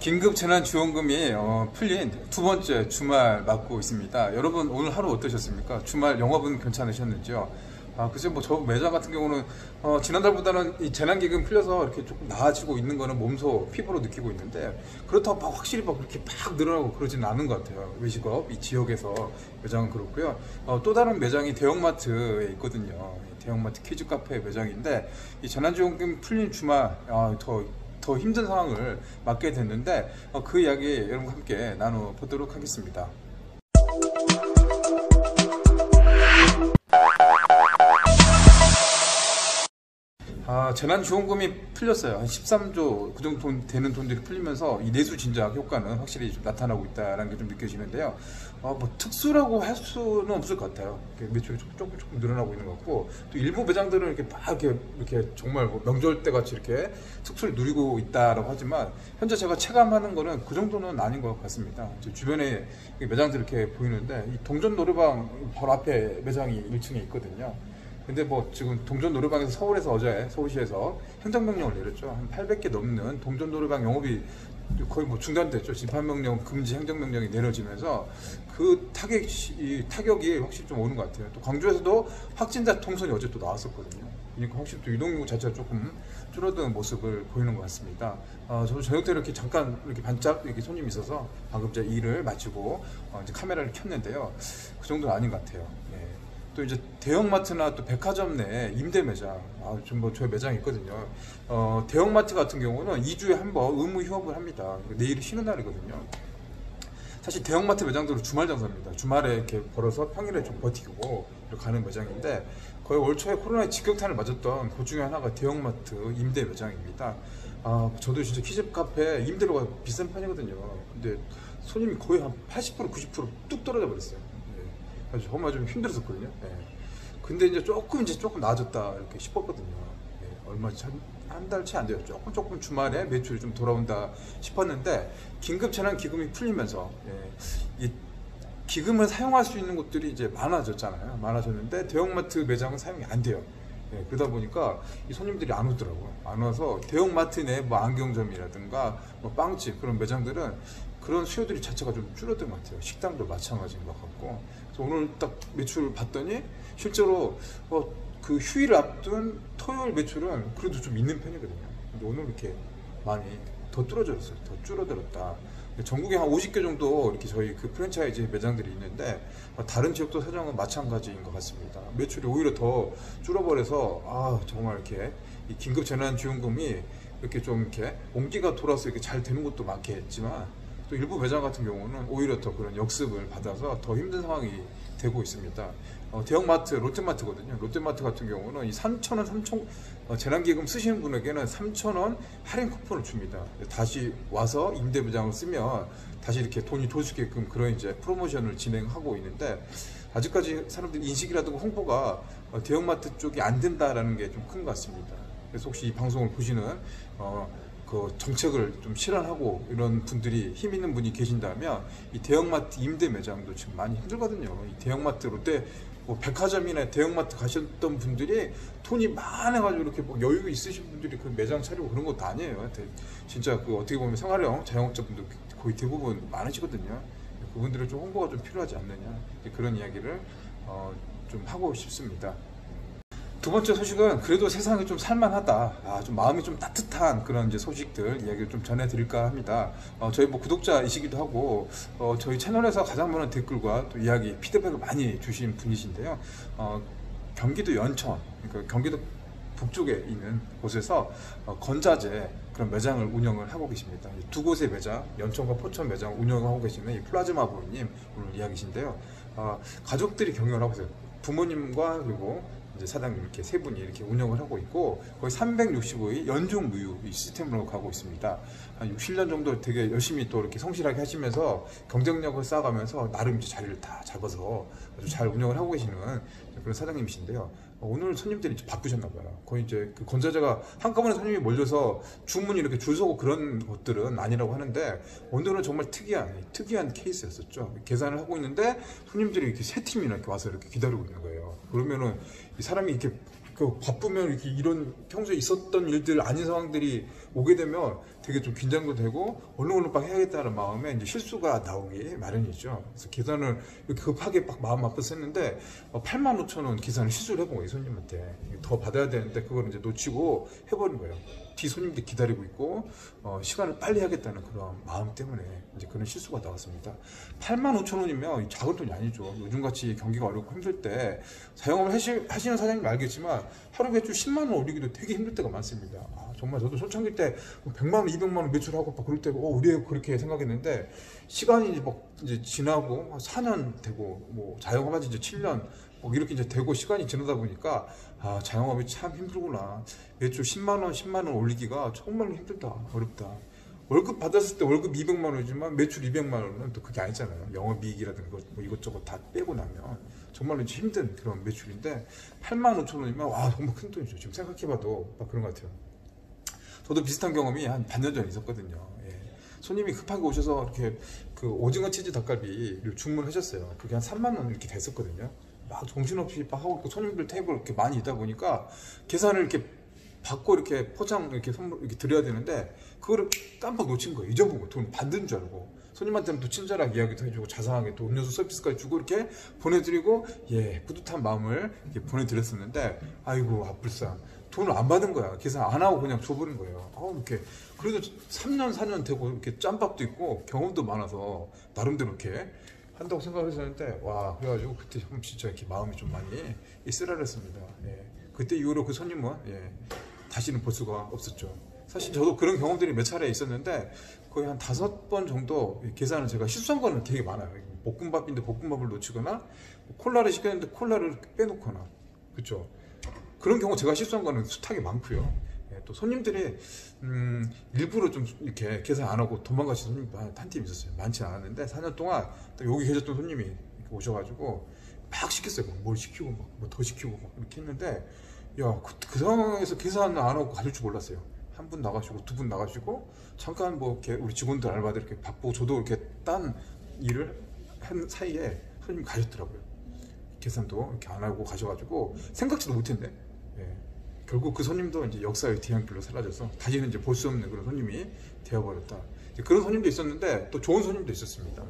긴급 재난지원금이 풀린 두 번째 주말 맞고 있습니다. 여러분 오늘 하루 어떠셨습니까? 주말 영업은 괜찮으셨는지요? 글쎄 저 매장 같은 경우는 지난달보다는 이 재난기금 풀려서 이렇게 조금 나아지고 있는 거는 몸소 피부로 느끼고 있는데, 그렇다고 확실히 그렇게 막 늘어나고 그러지는 않은 것 같아요. 외식업 이 지역에서 매장은 그렇고요. 또 다른 매장이 대형마트에 있거든요. 대형마트 키즈카페 매장인데, 이 재난지원금 풀린 주말 더 힘든 상황을 맞게 됐는데, 그 이야기 여러분과 함께 나눠보도록 하겠습니다. 재난지원금이 풀렸어요. 한 13조 그 정도 되는 돈들이 풀리면서 이 내수 진작 효과는 확실히 좀 나타나고 있다는 게 좀 느껴지는데요. 특수라고 할 수는 없을 것 같아요. 매출이 조금 늘어나고 있는 것 같고, 또 일부 매장들은 이렇게 막 이렇게 정말 명절 때 같이 이렇게 특수를 누리고 있다라고 하지만, 현재 제가 체감하는 거는 그 정도는 아닌 것 같습니다. 주변에 매장들 이렇게 보이는데, 이 동전 노래방 바로 앞에 매장이 1층에 있거든요. 근데 지금 동전 노래방에서 서울에서 어제 서울시에서 행정명령을 내렸죠. 한 800개 넘는 동전 노래방 영업이 거의 중단됐죠. 집합명령 금지 행정명령이 내려지면서 그 타격이 확실히 좀 오는 것 같아요. 또 광주에서도 확진자 통선이 어제 또 나왔었거든요. 그러니까 확실히 또 유동인구 자체가 조금 줄어드는 모습을 보이는 것 같습니다. 저도 저녁 때 이렇게 잠깐 이렇게 반짝 이렇게 손님이 있어서 방금 제 일을 마치고 이제 카메라를 켰는데요. 그 정도는 아닌 것 같아요. 또 이제 대형마트나 또 백화점 내 임대 매장, 저희 매장이 있거든요. 대형마트 같은 경우는 2주에 한 번 의무 휴업을 합니다. 내일이 쉬는 날이거든요. 사실 대형마트 매장들은 주말 장사입니다. 주말에 이렇게 벌어서 평일에 좀 버티고 이렇게 가는 매장인데, 거의 올 초에 코로나의 직격탄을 맞았던 그 중에 하나가 대형마트 임대 매장입니다. 저도 진짜 키즈 카페 임대료가 비싼 편이거든요. 근데 손님이 거의 한 80% 90% 뚝 떨어져 버렸어요. 그래서 정말 좀 힘들었었거든요. 근데 이제 조금 나아졌다 이렇게 싶었거든요. 얼마 한 달 채 안 돼요. 조금 주말에 매출이 좀 돌아온다 싶었는데, 긴급 재난 기금이 풀리면서 이 기금을 사용할 수 있는 곳들이 이제 많아졌잖아요. 많아졌는데 대형마트 매장은 사용이 안 돼요. 그러다 보니까 이 손님들이 안 오더라고요. 안 와서 대형마트 내 안경점이라든가 빵집 그런 매장들은 그런 수요들이 자체가 좀 줄어든 것 같아요. 식당도 마찬가지인 것 같고. 그래서 오늘 딱 매출을 봤더니 실제로 그 휴일을 앞둔 토요일 매출은 그래도 좀 있는 편이거든요. 근데 오늘 이렇게 많이 더 줄어들었어요. 더 줄어들었다. 전국에 한 50개 정도 이렇게 저희 그 프랜차이즈 매장들이 있는데, 다른 지역도 사정은 마찬가지인 것 같습니다. 매출이 오히려 더 줄어버려서 정말 이렇게 이 긴급 재난지원금이 이렇게 좀 이렇게 온기가 돌아서 이렇게 잘 되는 것도 많겠지만, 또 일부 매장 같은 경우는 오히려 더 그런 역습을 받아서 더 힘든 상황이 되고 있습니다. 대형마트, 롯데마트거든요. 롯데마트 같은 경우는 이 3,000원, 재난기금 쓰시는 분에게는 3,000원 할인 쿠폰을 줍니다. 다시 와서 임대 매장을 쓰면 다시 이렇게 돈이 돌 수 있게끔 그런 이제 프로모션을 진행하고 있는데, 아직까지 사람들 인식이라든가 홍보가 대형마트 쪽이 안 된다라는 게 좀 큰 것 같습니다. 그래서 혹시 이 방송을 보시는 그 정책을 좀 실현하고 이런 분들이 힘 있는 분이 계신다면, 이 대형마트 임대 매장도 지금 많이 힘들거든요. 이 대형마트, 롯데 백화점이나 대형마트 가셨던 분들이 돈이 많아가지고 이렇게 여유 있으신 분들이 그 매장 차리고 그런 것도 아니에요. 진짜 어떻게 보면 생활형 자영업자분들 거의 대부분 많으시거든요. 그분들은 좀 홍보가 좀 필요하지 않느냐, 그런 이야기를 좀 하고 싶습니다. 두 번째 소식은 그래도 세상이 좀 살만하다, 좀 마음이 좀 따뜻한 그런 이제 소식들 이야기를 좀 전해드릴까 합니다. 저희 구독자이시기도 하고, 저희 채널에서 가장 많은 댓글과 또 이야기, 피드백을 많이 주신 분이신데요. 경기도 연천, 그러니까 경기도 북쪽에 있는 곳에서 건자재 그런 매장을 운영을 하고 계십니다. 두 곳의 매장, 연천과 포천 매장 운영하고 계시는 이 플라즈마 보이님 오늘 이야기신데요. 가족들이 경영을 하고 있어요. 부모님과 그리고 이제 사장님 이렇게 세 분이 이렇게 운영을 하고 있고, 거의 365일 연중 무휴 이 시스템으로 가고 있습니다. 한 6, 7년 정도 되게 열심히 또 이렇게 성실하게 하시면서 경쟁력을 쌓아가면서 나름 이제 자리를 다 잡아서 아주 잘 운영을 하고 계시는 그런 사장님이신데요. 오늘 손님들이 바쁘셨나 봐요. 거의 이제 그 건자재가 한꺼번에 손님이 몰려서 주문이 이렇게 줄 서고 그런 것들은 아니라고 하는데, 오늘은 정말 특이한 케이스였었죠. 계산을 하고 있는데 손님들이 이렇게 세 팀이나 이렇게 와서 이렇게 기다리고 있는 거예요. 그러면은 이 사람이 이렇게 그 바쁘면 이렇게 이런 평소에 있었던 일들 아닌 상황들이 오게 되면 되게 좀 긴장도 되고 얼렁얼렁 해야겠다는 마음에 이제 실수가 나오기 마련이죠. 그래서 계산을 이렇게 급하게 막 마음 아파서 했는데 85,000원 계산을 실수를 해본 거예요. 손님한테 더 받아야 되는데 그걸 이제 놓치고 해버린 거예요. 뒤 손님들 기다리고 있고 시간을 빨리 하겠다는 그런 마음 때문에 이제 그런 실수가 나왔습니다. 85,000원이면 작은 돈이 아니죠. 요즘같이 경기가 어렵고 힘들 때 자영업을 하시는 사장님 알겠지만 하루 매출 10만 원 올리기도 되게 힘들 때가 많습니다. 정말 저도 초창기 때 100만 원, 200만 원 매출하고 그럴 때 우리 그렇게 생각했는데 시간이 이제 지나고 4년 되고 뭐 자영업한 지 이제 7년 뭐 이렇게 이제 되고 시간이 지나다 보니까 자영업이 참 힘들구나. 매출 10만 원, 10만 원 올리기가 정말 힘들다, 어렵다. 월급 받았을 때 월급 200만 원이지만 매출 200만 원은 또 그게 아니잖아요. 영업이익이라든가 뭐 이것저것 다 빼고 나면 정말로 힘든 그런 매출인데 85,000원이면 정말 큰 돈이죠. 지금 생각해봐도 막 그런 것 같아요. 저도 비슷한 경험이 한 반년 전에 있었거든요. 손님이 급하게 오셔서 이렇게 그 오징어 치즈 닭갈비를 주문하셨어요. 그게 한 3만 원 이렇게 됐었거든요. 막 정신없이 막 하고 있고 손님들 테이블 이렇게 많이 있다 보니까 계산을 이렇게 받고 이렇게 포장 이렇게 선물 이렇게 드려야 되는데 그거를 깜빡 놓친 거예요. 잊어본 거. 돈 받는 줄 알고. 손님한테는 또 친절하게 이야기도 해주고 자상하게 또 음료수 서비스까지 주고 이렇게 보내드리고 뿌듯한 마음을 이렇게 보내드렸었는데 아이고 앞불상 돈을 안 받은 거야. 계산 안 하고 그냥 줘버린 거예요. 이렇게 그래도 3년 4년 되고 이렇게 짬밥도 있고 경험도 많아서 나름대로 이렇게 한다고 생각했었는데 그래가지고 그때 진짜 이렇게 마음이 좀 많이 쓰라렸습니다. 그때 이후로 그 손님은 다시는 볼 수가 없었죠. 사실 저도 그런 경험들이 몇 차례 있었는데 거의 한 5번 정도 계산을 제가 실수한 거는 되게 많아요. 볶음밥인데 볶음밥을 놓치거나 콜라를 시켰는데 콜라를 빼놓거나 그렇죠. 그런 경우 제가 실수한 거는 숱하게 많고요. 또 손님들이 일부러 좀 이렇게 계산 안 하고 도망가신 손님 한 팀 있었어요. 많지 않았는데 4년 동안 또 여기 계셨던 손님이 이렇게 오셔가지고 막 시켰어요. 뭘 시키고 뭐 더 시키고 막 이렇게 했는데 그 상황에서 계산 안 하고 가실 줄 몰랐어요. 한 분 나가시고 두 분 나가시고 잠깐 뭐 이렇게 우리 직원들 알바들 이렇게 바쁘고 저도 이렇게 딴 일을 한 사이에 손님이 가셨더라고요. 계산도 이렇게 안 하고 가셔가지고 생각지도 못했네. 결국 그 손님도 이제 역사의 뒤안길로 사라져서 다시는 이제 볼 수 없는 그런 손님이 되어버렸다. 그런 손님도 있었는데 또 좋은 손님도 있었습니다.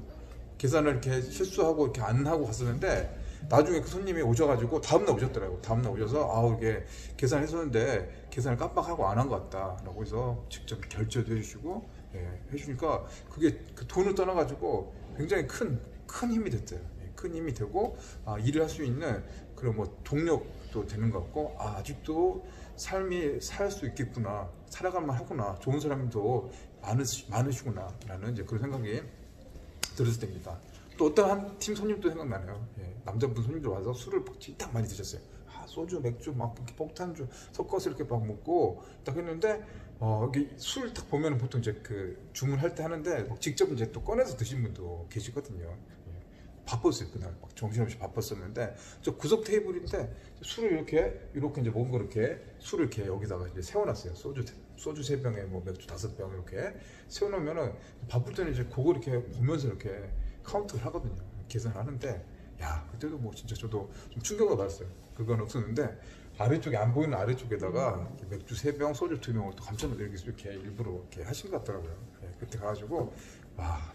계산을 이렇게 실수하고 이렇게 안 하고 갔었는데 나중에 그 손님이 오셔가지고 다음날 오셨더라고요. 다음날 오셔서 이게 계산했었는데 계산을 깜빡하고 안 한 것 같다 라고 해서 직접 결제도 해주시고 해주니까 그게 그 돈을 떠나가지고 굉장히 큰 힘이 됐어요. 큰 힘이 되고 일을 할 수 있는 그런 뭐 동력도 되는 것 같고 아직도 삶이 살 수 있겠구나, 살아갈만 하구나, 좋은 사람도 많으시구나 라는 이제 그런 생각이 들었을 때입니다. 또 어떤 한 팀 손님도 생각나네요. 남자분 손님들 와서 술을 딱 많이 드셨어요. 소주, 맥주 막 이렇게 폭탄주 섞어서 이렇게 막 먹고 딱 했는데 여기 술 딱 보면 보통 이제 그 주문할 때 하는데 직접 이제 또 꺼내서 드신 분도 계시거든요. 바빴어요. 그날 막 정신없이 바빴었는데 저 구석 테이블인데 술을 이렇게 이제 먹은 거 이렇게 술을 이렇게 여기다가 이제 세워놨어요. 소주 3병에 뭐 맥주 5병 이렇게 세워놓으면은 바쁠 때는 이제 그거 이렇게 보면서 이렇게 카운트를 하거든요. 계산을 하는데 그때도 뭐 진짜 저도 좀 충격을 받았어요. 그건 없었는데 아래쪽에 안 보이는 아래쪽에다가 맥주 3병, 소주 2병을 또 감춰서 이렇게 일부러 이렇게 하신 것 같더라고요. 그때 가가지고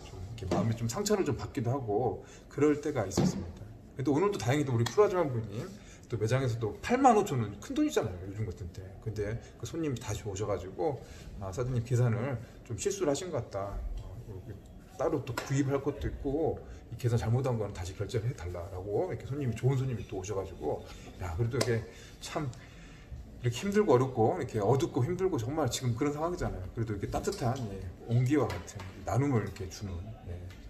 좀 이렇게 마음이 좀 상처를 좀 받기도 하고 그럴 때가 있었습니다. 근데 오늘도 다행히도 우리 프라즈만 부님 또 매장에서도 85,000원 큰 돈이잖아요. 요즘 같은 때. 근데 그 손님이 다시 오셔가지고 사장님 계산을 좀 실수를 하신 것 같다. 따로 또 구입할 것도 있고 이 계산 잘못한 건 다시 결제를 해달라고 이렇게 손님이 좋은 손님이 또 오셔가지고 그래도 이게 참 이렇게 힘들고 어렵고 이렇게 어둡고 힘들고 정말 지금 그런 상황이잖아요. 그래도 이렇게 따뜻한 온기와 같은 나눔을 이렇게 주는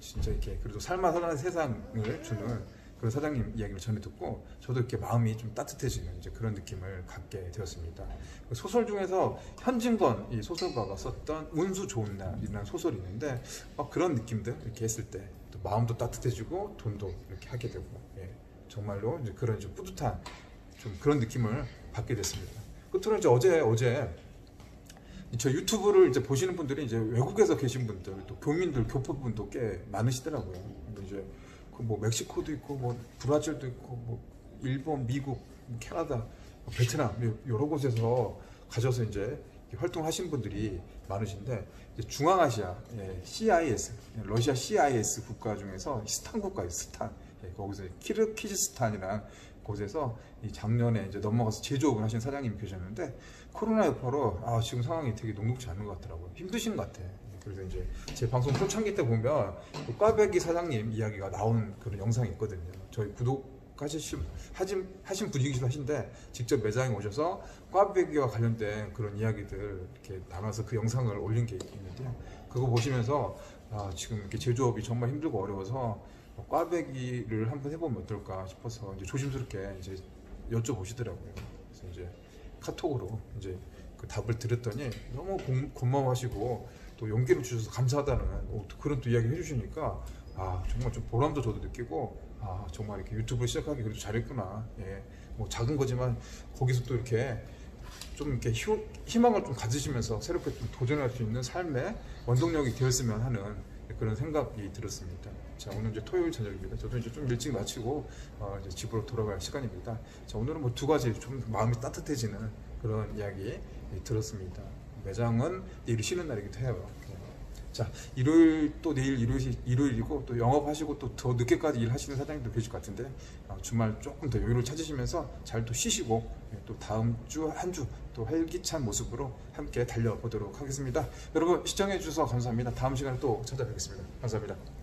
진짜 이렇게 그래도 살만한 세상을 주는 그런 사장님 이야기를 전해 듣고 저도 이렇게 마음이 좀 따뜻해지는 이제 그런 느낌을 갖게 되었습니다. 소설 중에서 현진건 이 소설가가 썼던 운수 좋은 날이라는 소설이 있는데 그런 느낌들 이렇게 했을 때 또 마음도 따뜻해지고 돈도 이렇게 하게 되고 정말로 이제 그런 좀 뿌듯한 좀 그런 느낌을 받게 됐습니다. 끝으로 이제 어제 저 유튜브를 이제 보시는 분들이 이제 외국에서 계신 분들 또 교민들 교포분도 꽤 많으시더라고요. 근데 이제 뭐 멕시코도 있고 뭐 브라질도 있고 뭐 일본, 미국, 캐나다 베트남 여러 곳에서 가셔서 이제 활동하신 분들이 많으신데 이제 중앙아시아 CIS 러시아 CIS 국가 중에서 스탄 국가예요. 스탄 거기서 키르기즈스탄이라는 곳에서 이 작년에 이제 넘어가서 제조업을 하신 사장님이 계셨는데 코로나 여파로 지금 상황이 되게 녹록지 않은 것 같더라고요. 힘드신 것 같아. 그래서 이제 제 방송 초창기 때 보면 그 꽈배기 사장님 이야기가 나온 그런 영상이 있거든요. 저희 하신 분이기도 하신데 직접 매장에 오셔서 꽈배기와 관련된 그런 이야기들 이렇게 담아서 그 영상을 올린 게 있는데요. 그거 보시면서 지금 이렇게 제조업이 정말 힘들고 어려워서 꽈배기를 한번 해보면 어떨까 싶어서 이제 조심스럽게 이제 여쭤보시더라고요. 그래서 이제 카톡으로 이제 그 답을 드렸더니 너무 고마워하시고 또 용기를 주셔서 감사하다는 그런 또 이야기 해주시니까 정말 좀 보람도 저도 느끼고 정말 이렇게 유튜브를 시작하기 그래도 잘했구나. 뭐 작은 거지만 거기서 또 이렇게 좀 이렇게 희망을 좀 가지시면서 새롭게 좀 도전할 수 있는 삶의 원동력이 되었으면 하는 그런 생각이 들었습니다. 자, 오늘 이제 토요일 저녁입니다. 저도 이제 좀 일찍 마치고 이제 집으로 돌아갈 시간입니다. 자, 오늘은 뭐 두 가지 좀 마음이 따뜻해지는 그런 이야기 들었습니다. 매장은 내일 쉬는 날이기도 해요. 자, 일요일 또 내일 일요일이고 또 영업하시고 또 더 늦게까지 일하시는 사장님도 계실 것 같은데 주말 조금 더 여유를 찾으시면서 잘 또 쉬시고 또 다음 주 한 주 또 활기찬 모습으로 함께 달려보도록 하겠습니다. 여러분 시청해 주셔서 감사합니다. 다음 시간에 또 찾아뵙겠습니다. 감사합니다.